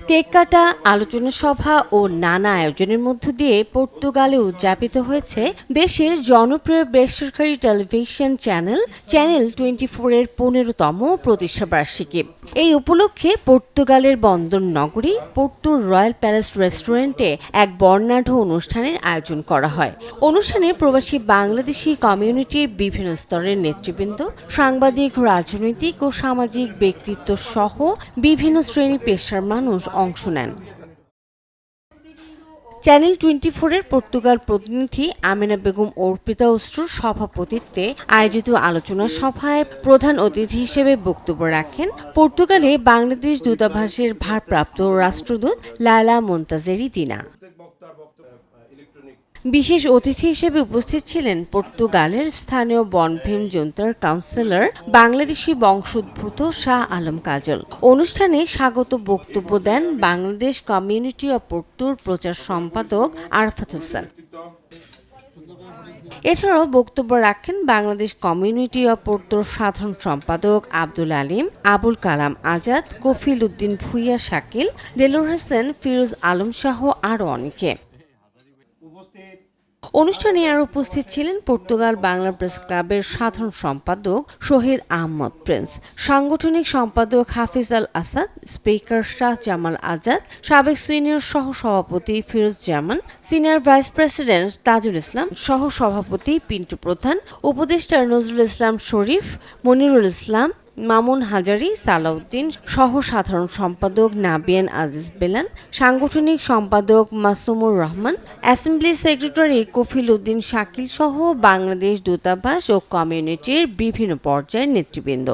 Cake কাটা, আলোচনা সভা ও নানা আয়োজনের মধ্য দিয়ে পর্তুগালে উদযাপিত হয়েছে দেশের জনপ্রিয় বেসরকারি টেলিভিশন চ্যানেল 24 এর 15তম প্রতিষ্ঠাবার্ষিকী। এই উপলক্ষে পর্তুগালের বন্দর নগরী পোর্তো রয়্যাল প্যালেস রেস্টুরেন্টে এক বর্ণাঢ্য অনুষ্ঠানের আয়োজন করা হয়। অনুষ্ঠানে প্রবাসী বাংলাদেশি কমিউনিটির বিভিন্ন স্তরের নেতৃবৃন্দ, সাংবাদিক, রাজনৈতিক ও সামাজিক ব্যক্তিত্ব সহ বিভিন্ন শ্রেণী পেশার মানুষ অংশ নেন। চ্যানেল 24 এর পর্তুগাল প্রতিনিধি আমেনা বেগম অর্পিতা অশ্রুর সভাপতিত্বে আয়োজিত আলোচনা সভায় প্রধান অতিথি হিসেবে বক্তব্য রাখেন পর্তুগালে বাংলাদেশ দূতাবাসের ভারপ্রাপ্ত রাষ্ট্রদূত লায়লা মোন্তাজেরি দিনা। বিশেষ অতিথি হিসেবে উপস্থিত ছিলেন পর্তুগালের স্থানীয় বনভীম জুন্টার কাউন্সিলর বাংলাদেশি বংশোদ্ভূত শাহ আলম কাজল। অনুষ্ঠানে স্বাগত বক্তব্য দেন বাংলাদেশ কমিউনিটি অব পোর্তোর প্রচার সম্পাদক আরাফাত হোসেন। এছাড়াও বক্তব্য রাখেন বাংলাদেশ কমিউনিটি অব পোর্তোর সাধারণ সম্পাদক আব্দুল আলিম, আবুল কালাম আজাদ, কফিল উদ্দিন ভুইয়া শাকিল, দেলোর হোসেন, ফিরোজ আলম সহ আরও অনেকে। অনুষ্ঠানে আরও উপস্থিত ছিলেন পর্তুগাল বাংলা প্রেস ক্লাবের সাধারণ সম্পাদক শহীদ আহমদ প্রিন্স, সাংগঠনিক সম্পাদক হাফিজ আল আসাদ, স্পিকার শাহ জামাল আজাদ, সাবেক সিনিয়র সহ সভাপতি ফিরোজ জামান, senior vice president Tajul Islam, সহ সভাপতি পিন্টু প্রধান, উপদেষ্টা নজরুল ইসলাম শরীফ, মনিরুল ইসলাম, মামুন হাজারি, সালাউদ্দিন, সহ সাধারণ সম্পাদক নাবিয়ান আজিজ বেলান, সাংগঠনিক সম্পাদক মাসুমুর রহমান, অ্যাসেম্বলি সেক্রেটারি কফিল উদ্দিন শাকিল সহ বাংলাদেশ দূতাবাস ও কমিউনিটির বিভিন্ন পর্যায়ের নেতৃবৃন্দ।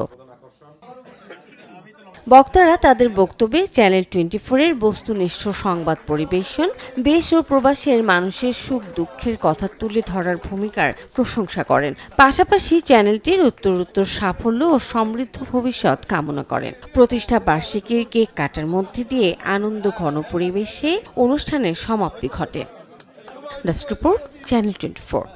বক্তারা তাদের বক্তব্যে চ্যানেল 24 এর বস্তুনিষ্ঠ সংবাদ পরিবেশন, দেশ ও প্রবাসের মানুষের সুখ দুঃখের কথা তুলে ধরার ভূমিকার প্রশংসা করেন। পাশাপাশি চ্যানেলটির উত্তরোত্তর সাফল্য ও সমৃদ্ধ ভবিষ্যৎ কামনা করেন। প্রতিষ্ঠা বার্ষিকীর কেক কাটার মধ্যে দিয়ে আনন্দ ঘন পরিবেশে অনুষ্ঠানের সমাপ্তি ঘটে। Desk report, channel 24।